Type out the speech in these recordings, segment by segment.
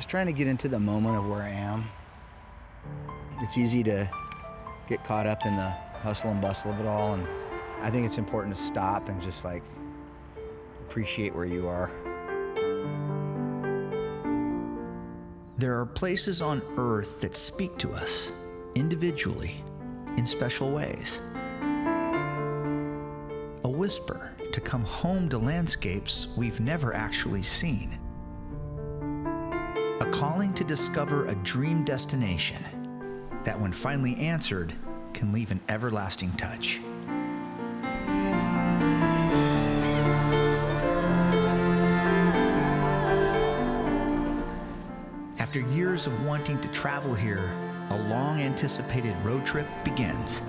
just trying to get into the moment of where I am. It's easy to get caught up in the hustle and bustle of it all, and I think it's important to stop and just like appreciate where you are. There are places on Earth that speak to us individually in special ways. A whisper to come home to landscapes we've never actually seen. A calling to discover a dream destination that, when finally answered, can leave an everlasting touch. After years of wanting to travel here, a long-anticipated road trip begins.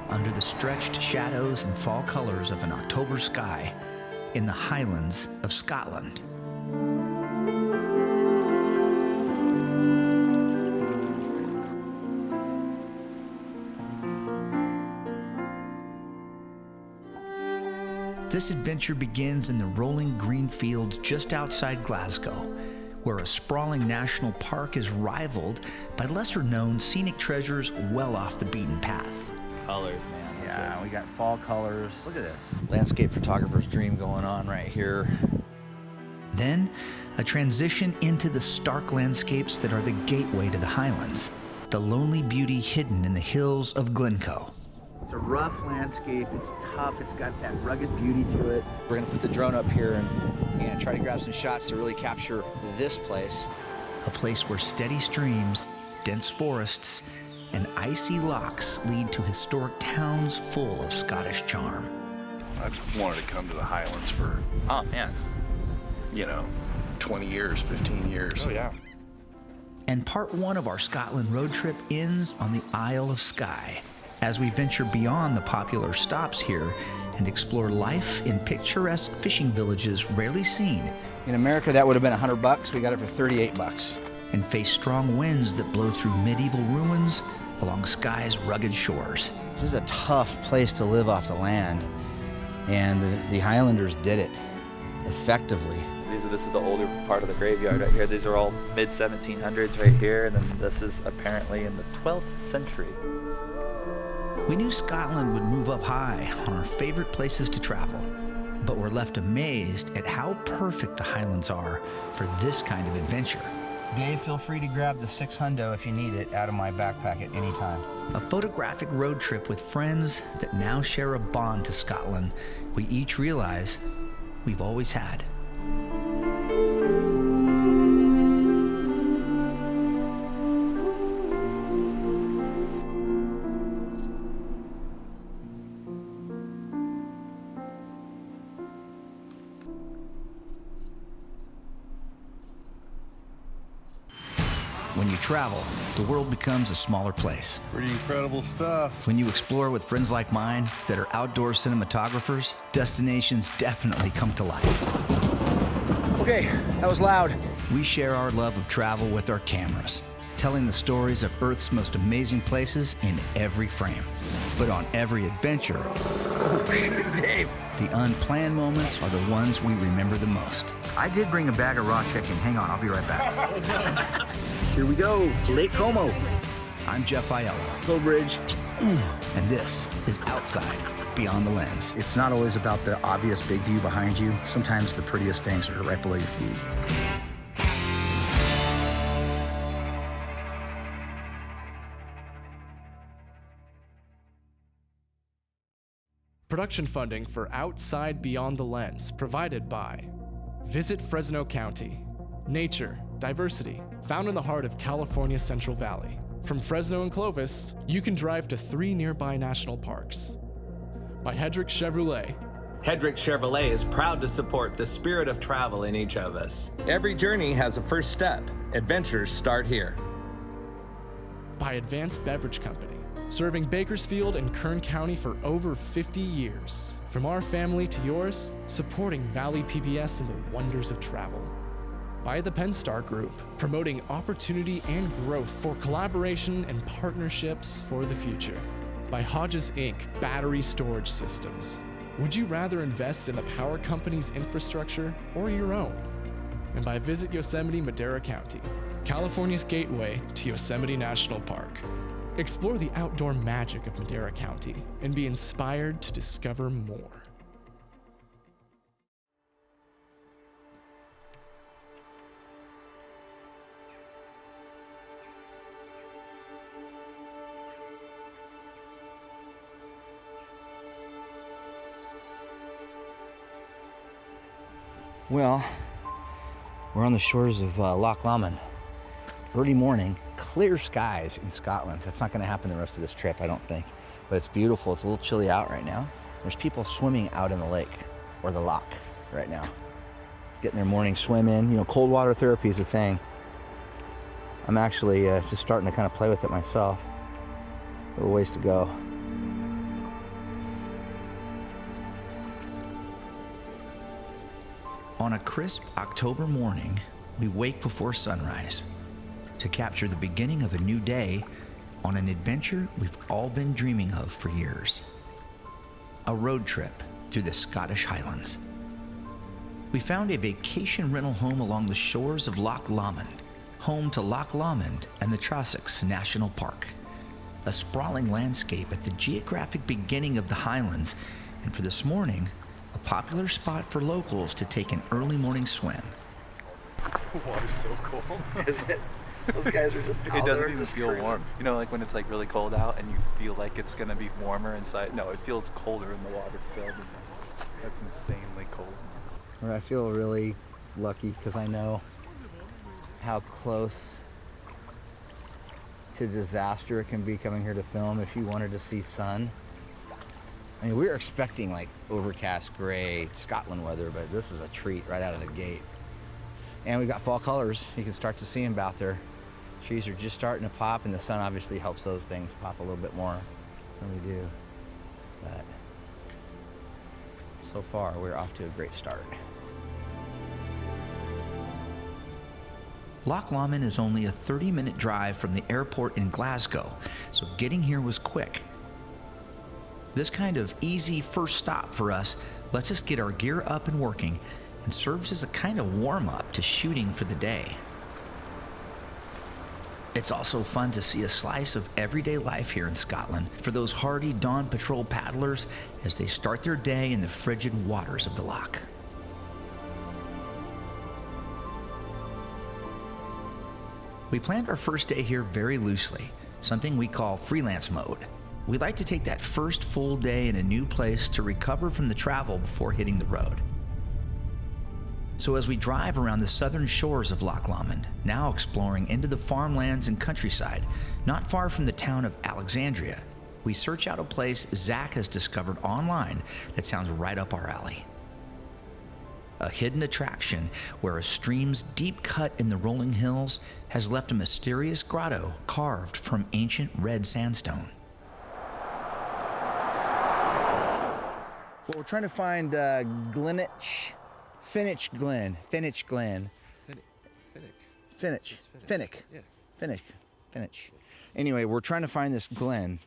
Under the stretched shadows and fall colors of an October sky in the Highlands of Scotland. This adventure begins in the rolling green fields just outside Glasgow, where a sprawling national park is rivaled by lesser-known scenic treasures well off the beaten path. Colors, man. Yeah, we got fall colors. Look at this. Landscape photographer's dream going on right here. Then, a transition into the stark landscapes that are the gateway to the Highlands, the lonely beauty hidden in the hills of Glencoe. It's a rough landscape, it's tough, it's got that rugged beauty to it. We're gonna put the drone up here and try to grab some shots to really capture this place. A place where steady streams, dense forests, and icy lochs lead to historic towns full of Scottish charm. I've wanted to come to the Highlands for, 20 years, 15 years. Oh, yeah. And part one of our Scotland road trip ends on the Isle of Skye, as we venture beyond the popular stops here and explore life in picturesque fishing villages rarely seen. In America, that would have been $100. We got it for $38. And face strong winds that blow through medieval ruins along Skye's rugged shores. This is a tough place to live off the land, and the Highlanders did it effectively. This is the older part of the graveyard right here. These are all mid-1700s right here, and then this is apparently in the 12th century. We knew Scotland would move up high on our favorite places to travel, but we're left amazed at how perfect the Highlands are for this kind of adventure. Dave, feel free to grab the 600 if you need it out of my backpack at any time. A photographic road trip with friends that now share a bond to Scotland we each realize we've always had. When you travel, the world becomes a smaller place. Pretty incredible stuff. When you explore with friends like mine that are outdoor cinematographers, destinations definitely come to life. Okay, that was loud. We share our love of travel with our cameras, telling the stories of Earth's most amazing places in every frame. But on every adventure, Dave, the unplanned moments are the ones we remember the most. I did bring a bag of raw chicken. Hang on, I'll be right back. Here we go, Lake Como. I'm Jeff Aiello, Go Bridge. and this is Outside Beyond the Lens. It's not always about the obvious big view behind you. Sometimes the prettiest things are right below your feet. Production funding for Outside Beyond the Lens provided by Visit Fresno County. Nature, diversity, found in the heart of California's Central Valley. From Fresno and Clovis, you can drive to 3 nearby national parks. By Hedrick Chevrolet. Hedrick Chevrolet is proud to support the spirit of travel in each of us. Every journey has a first step. Adventures start here. By Advanced Beverage Company, serving Bakersfield and Kern County for over 50 years. From our family to yours, supporting Valley PBS and the wonders of travel. By the Penstar Group, promoting opportunity and growth for collaboration and partnerships for the future. By Hodges Inc., battery storage systems. Would you rather invest in the power company's infrastructure or your own? and by Visit Yosemite Madera County, California's gateway to Yosemite National Park. Explore the outdoor magic of Madera County and be inspired to discover more. Well, we're on the shores of Loch Lomond. Early morning, clear skies in Scotland. That's not going to happen the rest of this trip, I don't think. But it's beautiful. It's a little chilly out right now. There's people swimming out in the lake or the loch right now, getting their morning swim in. You know, cold water therapy is a thing. I'm actually just starting to kind of play with it myself. A little ways to go. On a crisp October morning, we wake before sunrise to capture the beginning of a new day on an adventure we've all been dreaming of for years. A road trip through the Scottish Highlands. We found a vacation rental home along the shores of Loch Lomond, home to Loch Lomond and the Trossachs National Park, a sprawling landscape at the geographic beginning of the Highlands, and for this morning, a popular spot for locals to take an early morning swim. The water's so cold. Is it? Those guys are just It doesn't even feel warm. You know, like when it's like really cold out and you feel like it's gonna be warmer inside. No, it feels colder in the water still. That's insanely cold. I feel really lucky because I know how close to disaster it can be coming here to film if you wanted to see sun. I mean, we were expecting like overcast, gray Scotland weather, but this is a treat right out of the gate. And we got fall colors. You can start to see them out there. Trees are just starting to pop, and the sun obviously helps those things pop a little bit more than we do. But so far, we're off to a great start. Loch Lomond is only a 30-minute drive from the airport in Glasgow, so getting here was quick. This kind of easy first stop for us lets us get our gear up and working and serves as a kind of warm-up to shooting for the day. It's also fun to see a slice of everyday life here in Scotland for those hardy dawn patrol paddlers as they start their day in the frigid waters of the loch. We planned our first day here very loosely, something we call freelance mode. We like to take that first full day in a new place to recover from the travel before hitting the road. So as we drive around the southern shores of Loch Lomond, now exploring into the farmlands and countryside, not far from the town of Alexandria, we search out a place Zach has discovered online that sounds right up our alley. A hidden attraction where a stream's deep cut in the rolling hills has left a mysterious grotto carved from ancient red sandstone. Well, we're trying to find Finnick Glen. Anyway, we're trying to find this glen.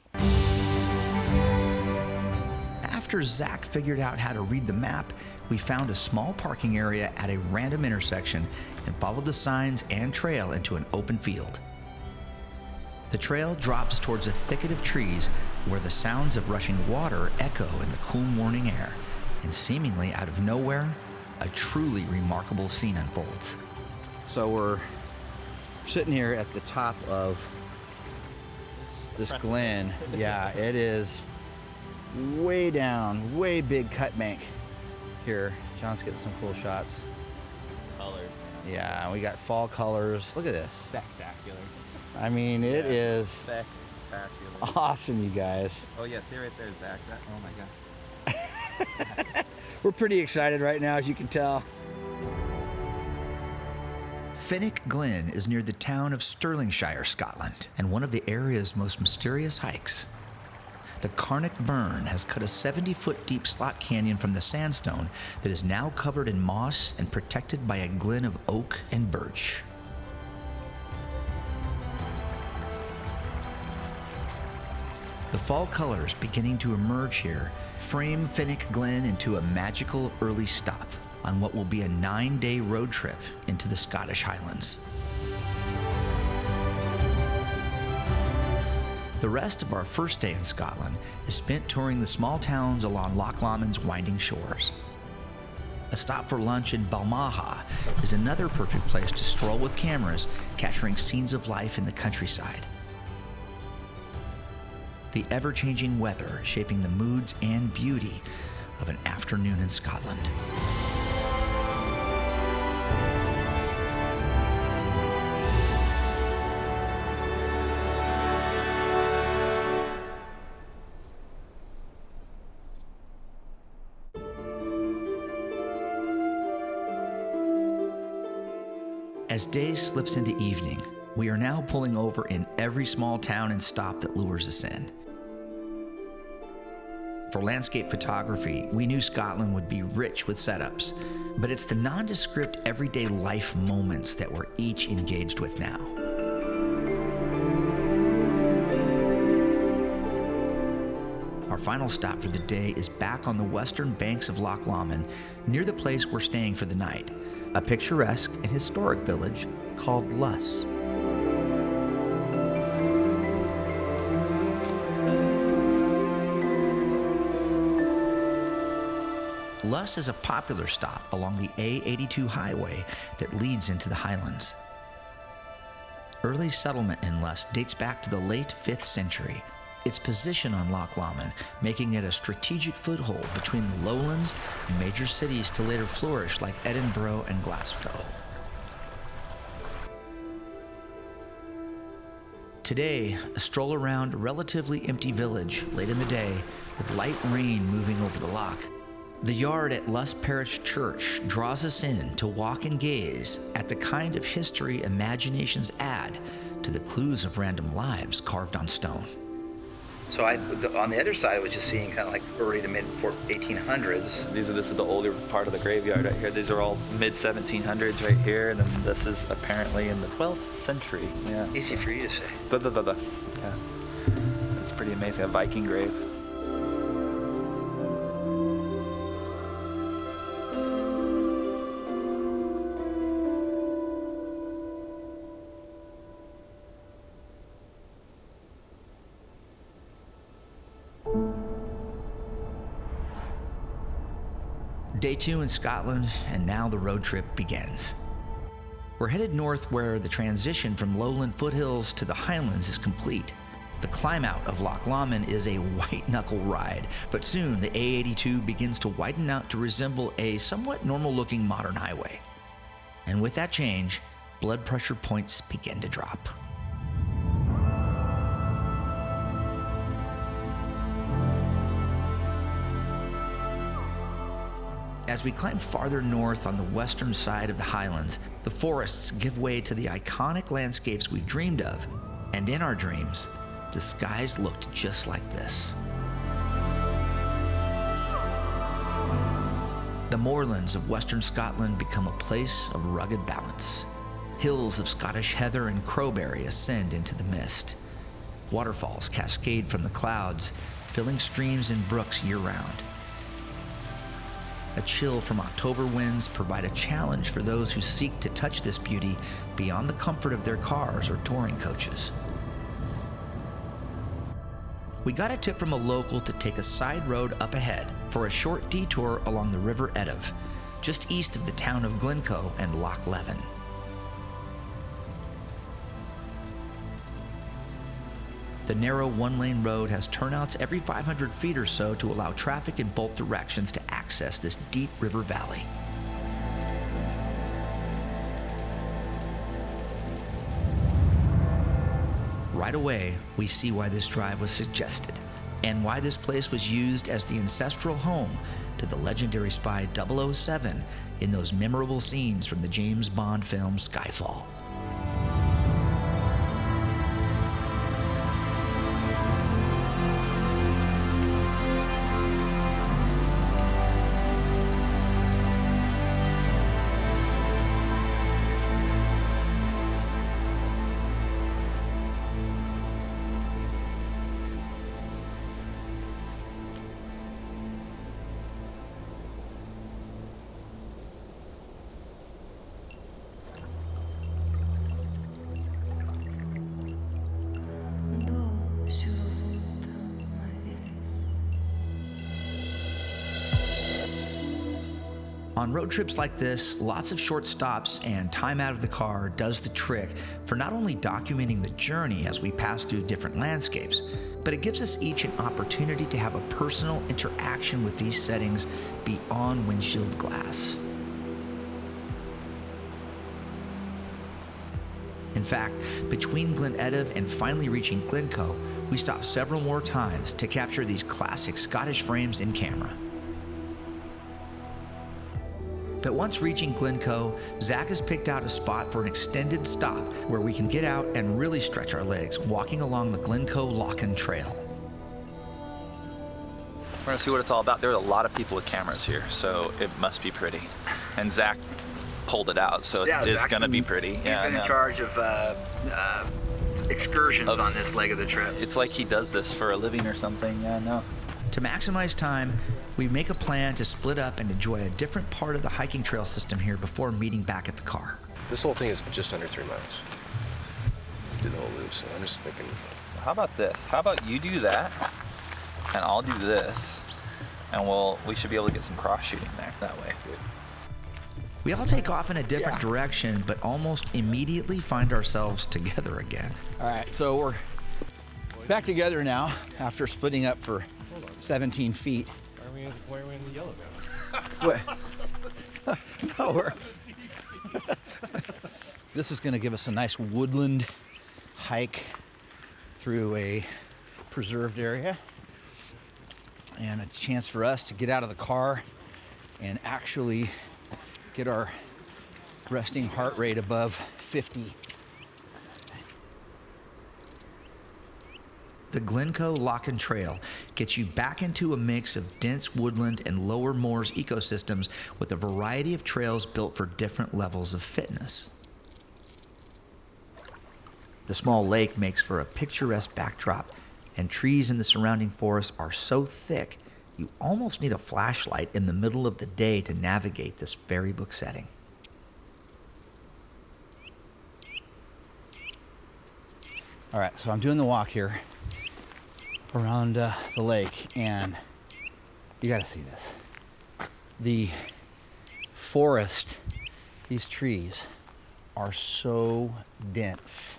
After Zach figured out how to read the map, we found a small parking area at a random intersection and followed the signs and trail into an open field. The trail drops towards a thicket of trees where the sounds of rushing water echo in the cool morning air, and seemingly out of nowhere, a truly remarkable scene unfolds. So we're sitting here at the top of this glen. Yeah, it is way down, way big cut bank here. John's getting some cool shots. Colors. Yeah, we got fall colors. Look at this. Spectacular. I mean, it is Spectacular. awesome, you guys. Oh yeah, see right there, Zach. Oh my god. We're pretty excited right now, as you can tell. Finnick Glen is near the town of Stirlingshire, Scotland, and one of the area's most mysterious hikes. The Carnock Burn has cut a 70-foot deep slot canyon from the sandstone that is now covered in moss and protected by a glen of oak and birch. The fall colors beginning to emerge here frame Finnick Glen into a magical early stop, on what will be a 9-day road trip into the Scottish Highlands. The rest of our first day in Scotland is spent touring the small towns along Loch Lomond's winding shores. A stop for lunch in Balmaha is another perfect place to stroll with cameras, capturing scenes of life in the countryside. The ever-changing weather shaping the moods and beauty of an afternoon in Scotland. As day slips into evening, we are now pulling over in every small town and stop that lures us in. For landscape photography, we knew Scotland would be rich with setups, but it's the nondescript everyday life moments that we're each engaged with now. Our final stop for the day is back on the western banks of Loch Lomond, near the place we're staying for the night, a picturesque and historic village called Luss. Luss is a popular stop along the A82 highway that leads into the Highlands. Early settlement in Luss dates back to the late 5th century. Its position on Loch Lomond making it a strategic foothold between the lowlands and major cities to later flourish like Edinburgh and Glasgow. Today, a stroll around a relatively empty village late in the day with light rain moving over the loch. The yard at Luss Parish Church draws us in to walk and gaze at the kind of history imaginations add to the clues of random lives carved on stone. So on the other side, I was just seeing kind of like early to mid 1800s. This is the older part of the graveyard right here. These are all mid 1700s right here, and then this is apparently in the 12th century. Yeah. Easy for you to say. Yeah. That's pretty amazing. A Viking grave. Day 2 in Scotland, and now the road trip begins. We're headed north where the transition from lowland foothills to the highlands is complete. The climb out of Loch Lomond is a white-knuckle ride, but soon the A82 begins to widen out to resemble a somewhat normal-looking modern highway. And with that change, blood pressure points begin to drop. As we climb farther north on the western side of the Highlands, the forests give way to the iconic landscapes we've dreamed of. And in our dreams, the skies looked just like this. The moorlands of western Scotland become a place of rugged balance. Hills of Scottish heather and crowberry ascend into the mist. Waterfalls cascade from the clouds, filling streams and brooks year-round. A chill from October winds provide a challenge for those who seek to touch this beauty beyond the comfort of their cars or touring coaches. We got a tip from a local to take a side road up ahead for a short detour along the River Etive, just east of the town of Glencoe and Loch Leven. The narrow one-lane road has turnouts every 500 feet or so to allow traffic in both directions to access this deep river valley. Right away, we see why this drive was suggested and why this place was used as the ancestral home to the legendary spy 007 in those memorable scenes from the James Bond film Skyfall. On road trips like this, lots of short stops and time out of the car does the trick for not only documenting the journey as we pass through different landscapes, but it gives us each an opportunity to have a personal interaction with these settings beyond windshield glass. In fact, between Glen Etive and finally reaching Glencoe, we stopped several more times to capture these classic Scottish frames in camera. But once reaching Glencoe, Zach has picked out a spot for an extended stop where we can get out and really stretch our legs, walking along the Glencoe Lock-in Trail. We're gonna see what it's all about. There are a lot of people with cameras here, so it must be pretty. And Zach pulled it out, so it's gonna be pretty. He's been in charge of excursions on this leg of the trip. It's like he does this for a living or something. Yeah, no. To maximize time, we make a plan to split up and enjoy a different part of the hiking trail system here before meeting back at the car. This whole thing is just under 3 miles. Did the whole loop, so I'm just thinking. How about this? How about you do that, and I'll do this, and we should be able to get some cross shooting there that way. We all take off in a different direction, but almost immediately find ourselves together again. All right, so we're back together now after splitting up for 17 feet. Why are we in the yellow now? What? No, this is going to give us a nice woodland hike through a preserved area and a chance for us to get out of the car and actually get our resting heart rate above 50. The Glencoe Lock-in Trail gets you back into a mix of dense woodland and lower moors ecosystems with a variety of trails built for different levels of fitness. The small lake makes for a picturesque backdrop, and trees in the surrounding forest are so thick you almost need a flashlight in the middle of the day to navigate this fairy book setting. All right, so I'm doing the walk here around the lake, and you got to see this. The forest, these trees are so dense.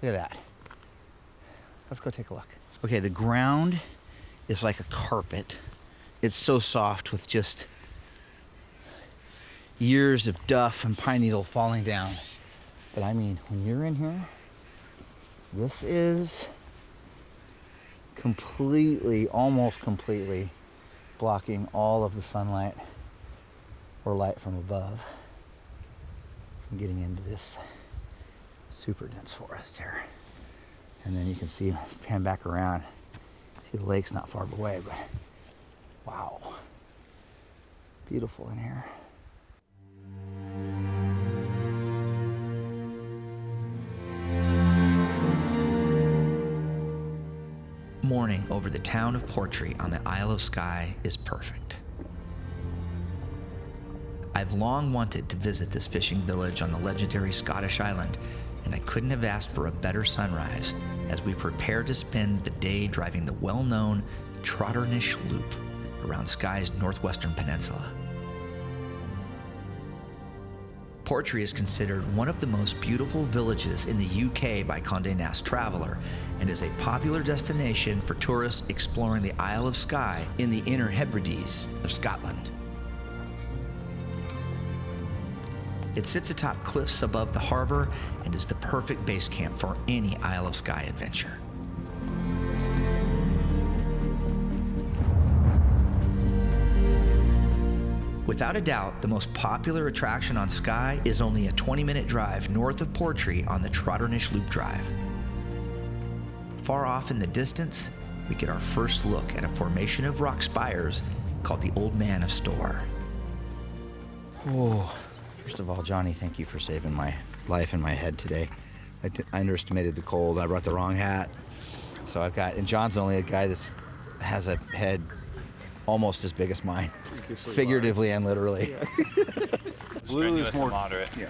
Look at that. Let's go take a look. Okay, the ground is like a carpet. It's so soft with just years of duff and pine needle falling down. But I mean, when you're in here, this is completely, almost completely blocking all of the sunlight or light from above from getting into this super dense forest here. And then you can see, pan back around, see the lake's not far away, but wow, beautiful in here. Morning over the town of Portree on the Isle of Skye is perfect. I've long wanted to visit this fishing village on the legendary Scottish island, and I couldn't have asked for a better sunrise as we prepare to spend the day driving the well-known Trotternish Loop around Skye's northwestern peninsula. Portree is considered one of the most beautiful villages in the UK by Condé Nast Traveler and is a popular destination for tourists exploring the Isle of Skye in the Inner Hebrides of Scotland. It sits atop cliffs above the harbor and is the perfect base camp for any Isle of Skye adventure. Without a doubt, the most popular attraction on Skye is only a 20-minute drive north of Portree on the Trotternish Loop Drive. Far off in the distance, we get our first look at a formation of rock spires called the Old Man of Storr. Oh, first of all, Johnny, thank you for saving my life and my head today. I underestimated the cold. I brought the wrong hat. So and John's only a guy that has a head almost as big as mine, figuratively and literally. Blue is more moderate. Yeah.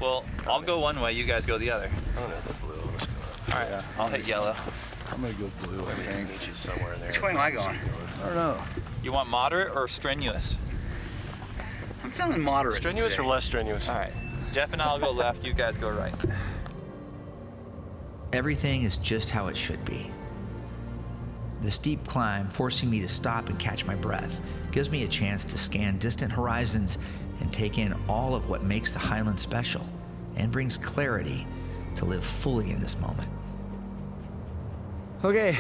Well, I'll go one way, you guys go the other. Oh, no, the blue. Let's go. All right, I'll hit yellow. I'm gonna go blue. I think meet you somewhere in there. Which way am I going? I don't know. You want moderate or strenuous? I'm feeling moderate. Strenuous today. or less strenuous? All right. Jeff and I'll go left. You guys go right. Everything is just how it should be. The steep climb, forcing me to stop and catch my breath, gives me a chance to scan distant horizons and take in all of what makes the Highlands special, and brings clarity to live fully in this moment. Okay,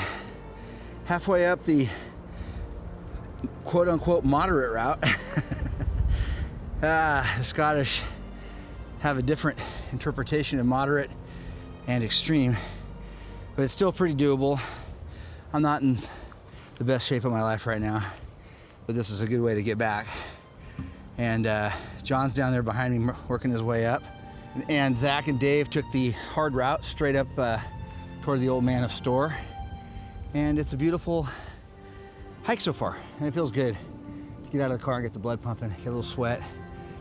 halfway up the quote-unquote moderate route. The Scottish have a different interpretation of moderate and extreme, but it's still pretty doable. I'm not in the best shape of my life right now, but this is a good way to get back. And John's down there behind me working his way up. And Zach and Dave took the hard route straight up toward the Old Man of Store. And it's a beautiful hike so far, and it feels good. Get out of the car and get the blood pumping, get a little sweat,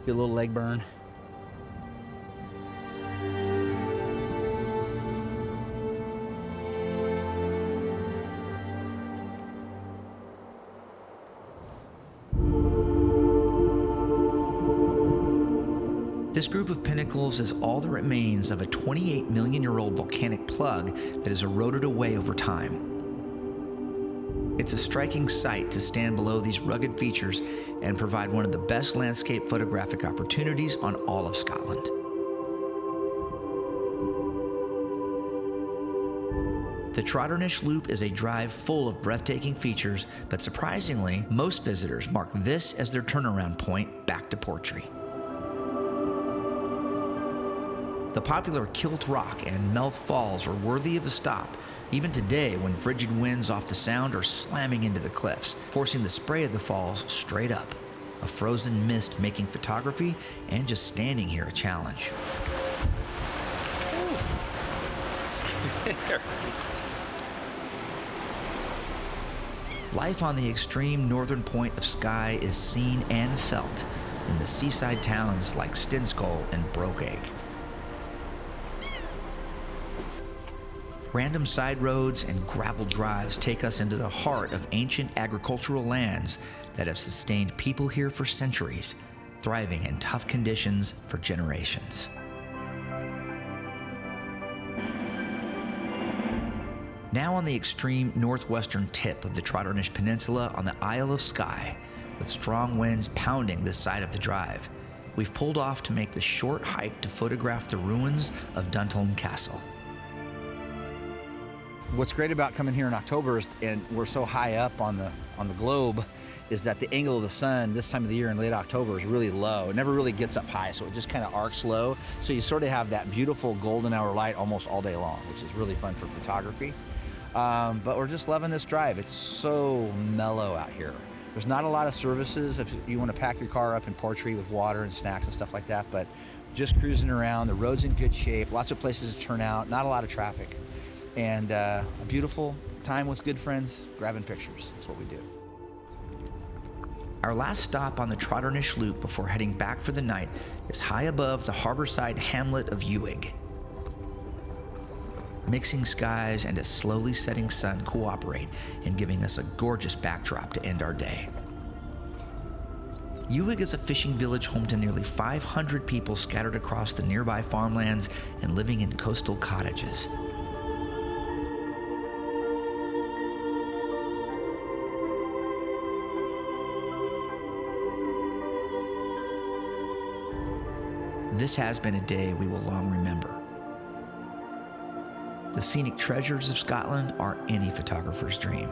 get a little leg burn. This group of pinnacles is all that remains of a 28 million-year-old volcanic plug that has eroded away over time. It's a striking sight to stand below these rugged features and provide one of the best landscape photographic opportunities on all of Scotland. The Trotternish Loop is a drive full of breathtaking features, but surprisingly, most visitors mark this as their turnaround point back to Portree. The popular Kilt Rock and Melf Falls are worthy of a stop, even today when frigid winds off the Sound are slamming into the cliffs, forcing the spray of the falls straight up, a frozen mist making photography and just standing here a challenge. Life on the extreme northern point of Skye is seen and felt in the seaside towns like Stinskull and Brokeegg. Random side roads and gravel drives take us into the heart of ancient agricultural lands that have sustained people here for centuries, thriving in tough conditions for generations. Now on the extreme northwestern tip of the Trotternish Peninsula on the Isle of Skye, with strong winds pounding this side of the drive, we've pulled off to make the short hike to photograph the ruins of Duntulm Castle. What's great about coming here in October is, and we're so high up on the globe, is that the angle of the sun this time of the year in late October is really low. It never really gets up high, so it just kind of arcs low. So you sort of have that beautiful golden hour light almost all day long, which is really fun for photography. But we're just loving this drive. It's so mellow out here. There's not a lot of services if you want to pack your car up in Portree with water and snacks and stuff like that, but just cruising around. The road's in good shape, lots of places to turn out, not a lot of traffic. And a beautiful time with good friends, grabbing pictures. That's what we do. Our last stop on the Trotternish Loop before heading back for the night is high above the harborside hamlet of Ewig. Mixing skies and a slowly setting sun cooperate in giving us a gorgeous backdrop to end our day. Ewig is a fishing village home to nearly 500 people scattered across the nearby farmlands and living in coastal cottages. This has been a day we will long remember. The scenic treasures of Scotland are any photographer's dream.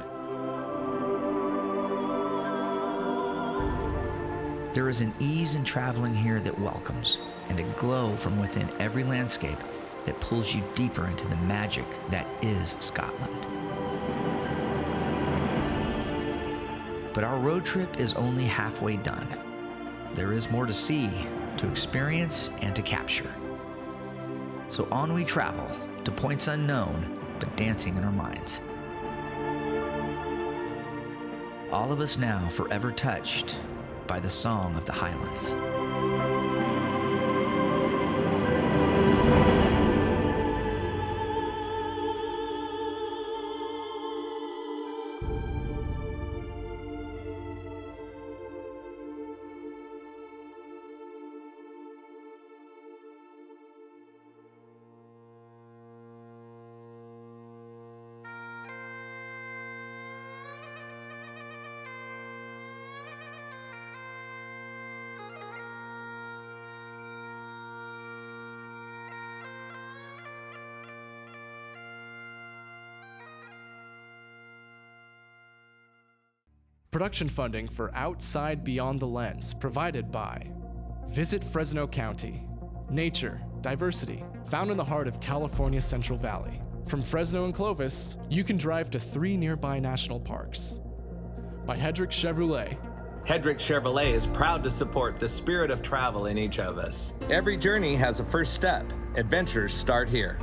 There is an ease in traveling here that welcomes, and a glow from within every landscape that pulls you deeper into the magic that is Scotland. But our road trip is only halfway done. There is more to see, to experience, and to capture. So on we travel to points unknown, but dancing in our minds. All of us now forever touched by the song of the Highlands. Production funding for Outside Beyond the Lens provided by Visit Fresno County. Nature, diversity, found in the heart of California's Central Valley. From Fresno and Clovis, you can drive to 3 nearby national parks. By Hedrick Chevrolet. Hedrick Chevrolet is proud to support the spirit of travel in each of us. Every journey has a first step. Adventures start here.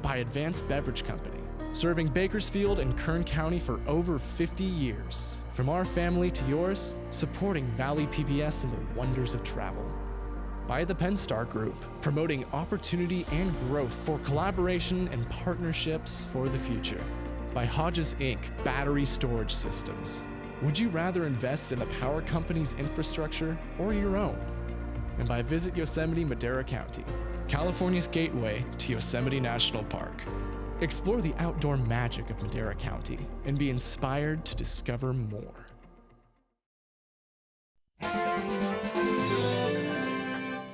By Advanced Beverage Company, serving Bakersfield and Kern County for over 50 years. From our family to yours, supporting Valley PBS and the wonders of travel. By the Penstar Group, promoting opportunity and growth for collaboration and partnerships for the future. By Hodges Inc. Battery Storage Systems. Would you rather invest in the power company's infrastructure or your own? And by Visit Yosemite Madera County, California's gateway to Yosemite National Park. Explore the outdoor magic of Madera County and be inspired to discover more.